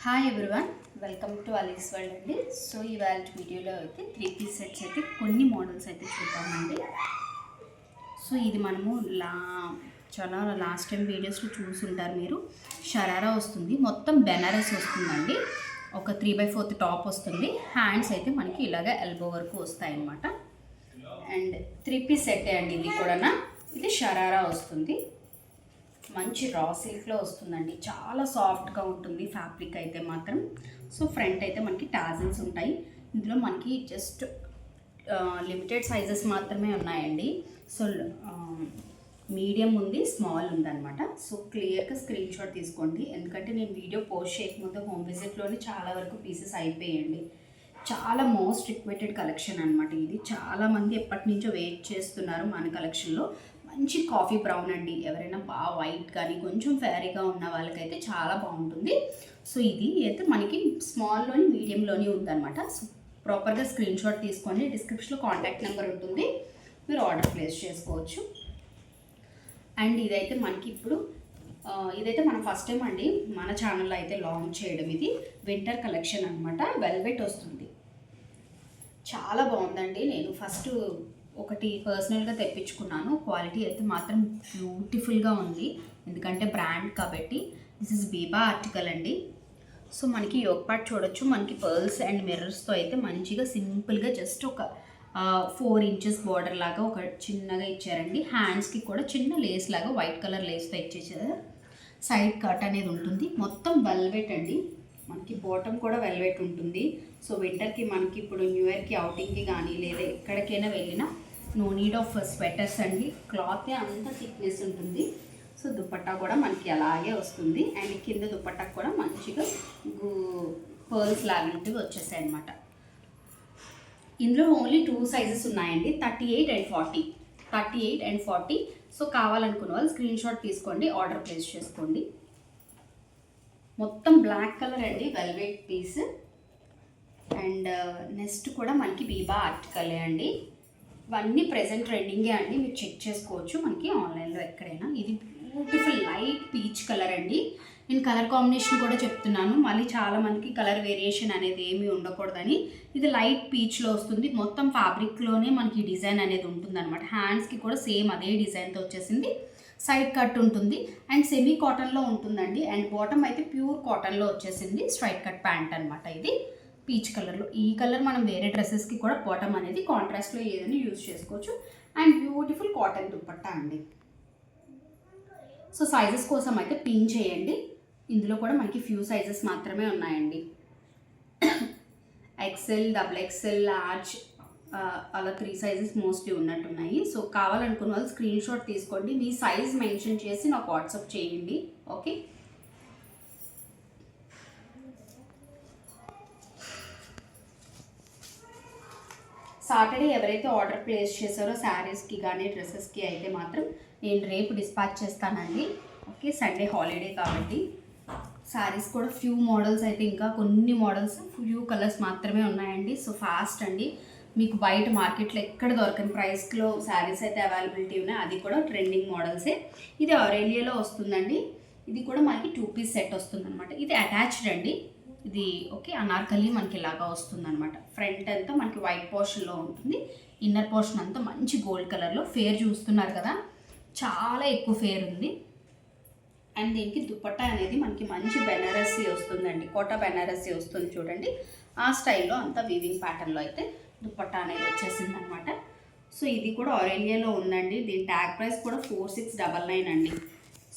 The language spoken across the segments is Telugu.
Hi everyone, welcome to Ali's world అండి. సో ఇవాళ వీడియోలో అయితే 3 పీస్ సెట్స్ అయితే కొన్ని మోడల్స్ అయితే చూద్దామండి. సో ఇది మనము చాలా లాస్ట్ టైం వీడియోస్లో చూసుంటారు మీరు. షరారా వస్తుంది, మొత్తం బెనారస్ వస్తుందండి. ఒక 3/4 టాప్ వస్తుంది. హ్యాండ్స్ అయితే మనకి ఇలాగ ఎల్బో వరకు వస్తాయి అన్నమాట. అండ్ 3 పీస్ సెట్ అండి ఇది కూడా. ఇది షరారా వస్తుంది, మంచి రా సిల్క్లో వస్తుందండి. చాలా సాఫ్ట్గా ఉంటుంది ఫ్యాబ్రిక్ అయితే మాత్రం. సో ఫ్రంట్ అయితే మనకి టాజిల్స్ ఉంటాయి. ఇందులో మనకి జస్ట్ లిమిటెడ్ సైజెస్ మాత్రమే ఉన్నాయండి. సో మీడియం ఉంది, స్మాల్ ఉందన్నమాట. సో క్లియర్గా స్క్రీన్ షాట్ తీసుకోండి, ఎందుకంటే నేను వీడియో పోస్ట్ చేయకముందు హోమ్ విజిట్లోనే చాలా వరకు పీసెస్ అయిపోయాయండి. చాలా మోస్ట్ రిక్వెటెడ్ కలెక్షన్ అనమాట ఇది. చాలామంది ఎప్పటి నుంచో వెయిట్ చేస్తున్నారు మన కలెక్షన్లో. మంచి కాఫీ బ్రౌన్ అండి. ఎవరైనా బాగా వైట్ కానీ కొంచెం ఫేరీగా ఉన్న వాళ్ళకైతే చాలా బాగుంటుంది. సో ఇది అయితే మనకి స్మాల్లోని మీడియంలోని ఉందన్నమాట. సో ప్రాపర్గా స్క్రీన్ షాట్ తీసుకొని డిస్క్రిప్షన్లో కాంటాక్ట్ నెంబర్ ఉంటుంది, మీరు ఆర్డర్ ప్లేస్ చేసుకోవచ్చు. అండ్ ఇదైతే మనకి ఇప్పుడు ఇదైతే మనం ఫస్ట్ టైం అండి మన ఛానల్లో అయితే లాంచ్ చేయడం. ఇది వింటర్ కలెక్షన్ అనమాట. వెల్వెట్ వస్తుంది, చాలా బాగుందండి. నేను ఫస్ట్ ఒకటి పర్సనల్గా తెప్పించుకున్నాను. క్వాలిటీ అయితే మాత్రం బ్యూటిఫుల్గా ఉంది, ఎందుకంటే బ్రాండ్ కాబట్టి. దిస్ ఇస్ బీబా ఆర్టికల్ అండి. సో మనకి యోగ్ పార్ట్ చూడొచ్చు, మనకి పర్ల్స్ అండ్ మిర్రర్స్తో అయితే మంచిగా సింపుల్గా జస్ట్ ఒక 4 ఇంచెస్ బార్డర్ లాగా ఒక చిన్నగా ఇచ్చారండి. హ్యాండ్స్కి కూడా చిన్న లేస్ లాగా వైట్ కలర్ లేస్తో ఇచ్చేసారు. సైడ్ కట్ అనేది ఉంటుంది. మొత్తం వెల్వెట్ అండి. మనకి బాటమ్ కూడా వెల్వెట్ ఉంటుంది. సో వింటర్కి మనకి ఇప్పుడు న్యూ ఇయర్కి అవుటింగ్కి కానీ లేదా ఎక్కడికైనా వెళ్ళినా నో నీడ్ ఆఫ్ స్వెటర్స్ అండి. క్లాతే అంత థిక్నెస్ ఉంటుంది. సో దుపట్టా కూడా మనకి అలాగే వస్తుంది. అండ్ కింద దుపట్టా కూడా మంచిగా పర్ల్స్ లాంటివి వచ్చేసాయి అనమాట. ఇందులో ఓన్లీ 2 సైజెస్ ఉన్నాయండి, 38 and 40. 38 and 40. సో కావాలనుకున్న వాళ్ళు స్క్రీన్ షాట్ తీసుకోండి, ఆర్డర్ ప్లేస్ చేసుకోండి. మొత్తం బ్లాక్ కలర్ అండి, వెల్వెట్ పీస్. అండ్ నెక్స్ట్ కూడా మనకి బీబా ఆర్టికలే అండి. ఇవన్నీ ప్రెజెంట్ ట్రెండింగే అండి, మీరు చెక్ చేసుకోవచ్చు మనకి ఆన్లైన్లో ఎక్కడైనా. ఇది బ్యూటిఫుల్ లైట్ పీచ్ కలర్ అండి. నేను కలర్ కాంబినేషన్ కూడా చెప్తున్నాను, మళ్ళీ చాలామందికి కలర్ వేరియేషన్ అనేది ఏమీ ఉండకూడదని. ఇది లైట్ పీచ్లో వస్తుంది. మొత్తం ఫ్యాబ్రిక్లోనే మనకి డిజైన్ అనేది ఉంటుందన్నమాట. హ్యాండ్స్కి కూడా సేమ్ అదే డిజైన్తో వచ్చేసింది. సైడ్ కట్ ఉంటుంది అండ్ సెమీ కాటన్లో ఉంటుందండి. అండ్ బాటమ్ అయితే ప్యూర్ కాటన్లో వచ్చేసింది. స్ట్రైట్ కట్ ప్యాంట్ అనమాట. ఇది పీచ్ కలర్లో. ఈ కలర్ మనం వేరే డ్రెస్సెస్కి కూడా బాటమ్ అనేది కాంట్రాస్ట్లో ఏదైనా యూజ్ చేసుకోవచ్చు. అండ్ బ్యూటిఫుల్ కాటన్ దుపట్టా అండి. సో సైజెస్ కోసం అయితే పిన్ చేయండి. ఇందులో కూడా మనకి ఫ్యూ సైజెస్ మాత్రమే ఉన్నాయండి. ఎక్సెల్, XXL, లార్జ్, అలా 3 సైజెస్ మోస్ట్లీ ఉన్నట్టున్నాయి. సో కావాలనుకున్న వాళ్ళు స్క్రీన్ షాట్ తీసుకోండి, మీ సైజ్ మెన్షన్ చేసి నాకు వాట్సాప్ చేయండి. ఓకే, సాటర్డే ఎవరైతే ఆర్డర్ ప్లేస్ చేశారో శారీస్కి కానీ డ్రెస్సెస్కి అయితే మాత్రం నేను రేపు డిస్పాచ్ చేస్తానండి. ఓకే, సండే హాలిడే కాబట్టి. శారీస్ కూడా ఫ్యూ మోడల్స్ అయితే, ఇంకా కొన్ని మోడల్స్ ఫ్యూ కలర్స్ మాత్రమే ఉన్నాయండి. సో ఫాస్ట్ అండి. మీకు బయట మార్కెట్లో ఎక్కడ దొరకని ప్రైస్లో శారీస్ అయితే అవైలబిలిటీ ఉన్నాయి. అది కూడా ట్రెండింగ్ మోడల్సే. ఇది ఆరేలియాలో వస్తుందండి. ఇది కూడా మనకి 2 పీస్ సెట్ వస్తుందన్నమాట. ఇది అటాచ్డ్ అండి. ఇది ఓకే, అనార్కలి మనకి ఇలాగా వస్తుందన్నమాట. ఫ్రంట్ అంతా మనకి వైట్ పోర్షన్లో ఉంటుంది. ఇన్నర్ పోర్షన్ అంతా మంచి గోల్డ్ కలర్లో. ఫేర్ చూస్తున్నారు కదా, చాలా ఎక్కువ ఫేర్ ఉంది. అండ్ దీనికి దుపట్టా అనేది మనకి మంచి బెనారసీ వస్తుందండి. కోటా బెనారసీ వస్తుంది చూడండి. ఆ స్టైల్లో అంతా వీవింగ్ ప్యాటర్న్లో అయితే దుపట్టా అనేది వచ్చేసింది అనమాట. సో ఇది కూడా ఆరేలియాలో ఉందండి. దీని ట్యాగ్ ప్రైస్ కూడా 4699 అండి.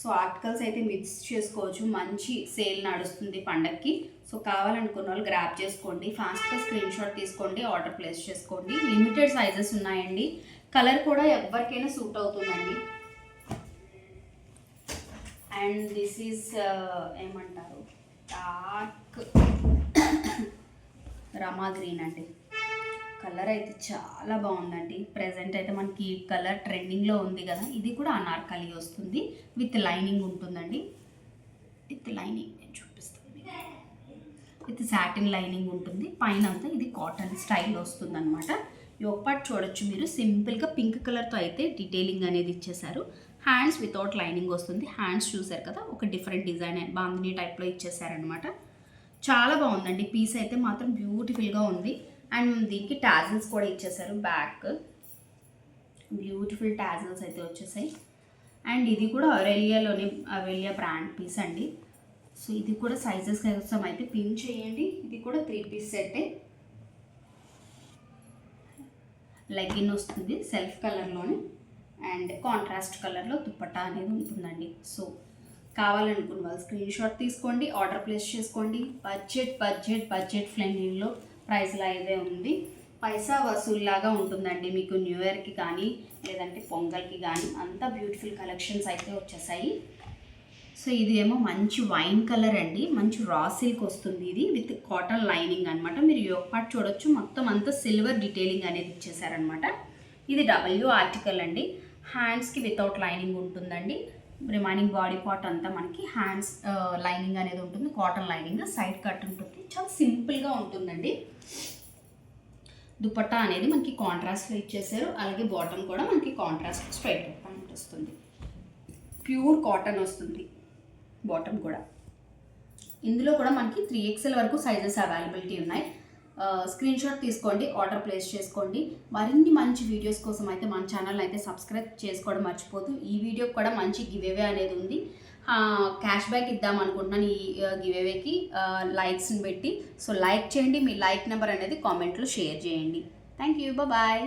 సో ఆర్టికల్స్ అయితే మిక్స్ చేసుకోవచ్చు. మంచి సేల్ నడుస్తుంది పండగకి. సో కావాలనుకున్న వాళ్ళు గ్రాప్ చేసుకోండి, ఫాస్ట్గా స్క్రీన్ షాట్ తీసుకోండి, ఆర్డర్ ప్లేస్ చేసుకోండి. లిమిటెడ్ సైజెస్ ఉన్నాయండి. కలర్ కూడా ఎవరికైనా సూట్ అవుతుందండి. అండ్ దిస్ ఈజ్ ఏమంటారు, డార్క్ రమా గ్రీన్ అండి. కలర్ అయితే చాలా బాగుందండి. ప్రెజెంట్ అయితే మనకి కలర్ ట్రెండింగ్లో ఉంది కదా. ఇది కూడా అనార్కలి వస్తుంది, విత్ లైనింగ్ ఉంటుందండి. విత్ లైనింగ్ నేను చూపిస్తాను. విత్ సాటిన్ లైనింగ్ ఉంటుంది. పైన అంతా ఇది కాటన్ స్టైల్ వస్తుంది అనమాట. యోగ్ పార్ట్ చూడొచ్చు మీరు. సింపుల్గా పింక్ కలర్తో అయితే డీటెయిలింగ్ అనేది ఇచ్చేసారు. హ్యాండ్స్ వితౌట్ లైనింగ్ వస్తుంది. హ్యాండ్స్ చూసారు కదా, ఒక డిఫరెంట్ డిజైన్ బాందిని టైప్లో ఇచ్చేసారనమాట. చాలా బాగుందండి. పీస్ అయితే మాత్రం బ్యూటిఫుల్గా ఉంది. అండ్ దీనికి టాజిల్స్ కూడా ఇచ్చేసారు. బ్యాక్ బ్యూటిఫుల్ టాజిల్స్ అయితే వచ్చేసాయి. అండ్ ఇది కూడా అవెలియా బ్రాండ్ పీస్ అండి. సో ఇది కూడా సైజెస్ కోసం అయితే పిన్ చేయండి. ఇది కూడా 3 పీస్ సెట్టే. లెగ్గిన్ వస్తుంది సెల్ఫ్ కలర్లోనే. అండ్ కాంట్రాస్ట్ కలర్లో దుప్పట్టా అనేది ఉంటుందండి. సో కావాలనుకున్న వాళ్ళు స్క్రీన్ షాట్ తీసుకోండి, ఆర్డర్ ప్లేస్ చేసుకోండి. బడ్జెట్ ఫ్రెండ్లీలో ప్రైస్లో అయితే ఉంది. పైసా వసూల్లాగా ఉంటుందండి మీకు న్యూ ఇయర్కి కానీ లేదంటే పొంగల్కి కానీ అంతా బ్యూటిఫుల్ కలెక్షన్స్ అయితే వచ్చేసాయి. సో ఇది ఏమో మంచి వైన్ కలర్ అండి, మంచి రా సిల్క్ వస్తుంది. ఇది విత్ కాటన్ లైనింగ్ అనమాట. మీరు యోగ్ పార్ట్ చూడొచ్చు, మొత్తం అంతా సిల్వర్ డీటెయిలింగ్ అనేది ఇచ్చేసారనమాట. ఇది డబ్ల్యూ ఆర్టికల్ అండి. హ్యాండ్స్కి వితౌట్ లైనింగ్ ఉంటుందండి. రిమైనింగ్ బాడీ పార్ట్ అంతా మనకి హ్యాండ్స్ లైనింగ్ అనేది ఉంటుంది, కాటన్ లైనింగ్. సైడ్ కట్ ఉంటుంది, చాలా సింపుల్గా ఉంటుందండి. దుపట్టా అనేది మనకి కాంట్రాస్ట్లో ఇచ్చేసారు. అలాగే బాటమ్ కూడా మనకి కాంట్రాస్ట్ స్ట్రైట్ పాయింట్ వస్తుంది. ప్యూర్ కాటన్ వస్తుంది బాటమ్ కూడా. ఇందులో కూడా మనకి 3XL వరకు సైజెస్ అవైలబిలిటీ ఉన్నాయి. స్క్రీన్ షాట్ తీసుకోండి, ఆర్డర్ ప్లేస్ చేసుకోండి. మరిన్ని మంచి వీడియోస్ కోసం అయితే మన ఛానల్ అయితే సబ్స్క్రైబ్ చేసుకోవడం మర్చిపోతూ. ఈ వీడియోకి కూడా మంచి గివేవే అనేది ఉంది. క్యాష్ బ్యాక్ ఇద్దాం అనుకుంటున్నాను ఈ గివేవేకి లైక్స్ని పెట్టి. సో లైక్ చేయండి, మీ లైక్ నెంబర్ అనేది కామెంట్లో షేర్ చేయండి. Thank you, bye.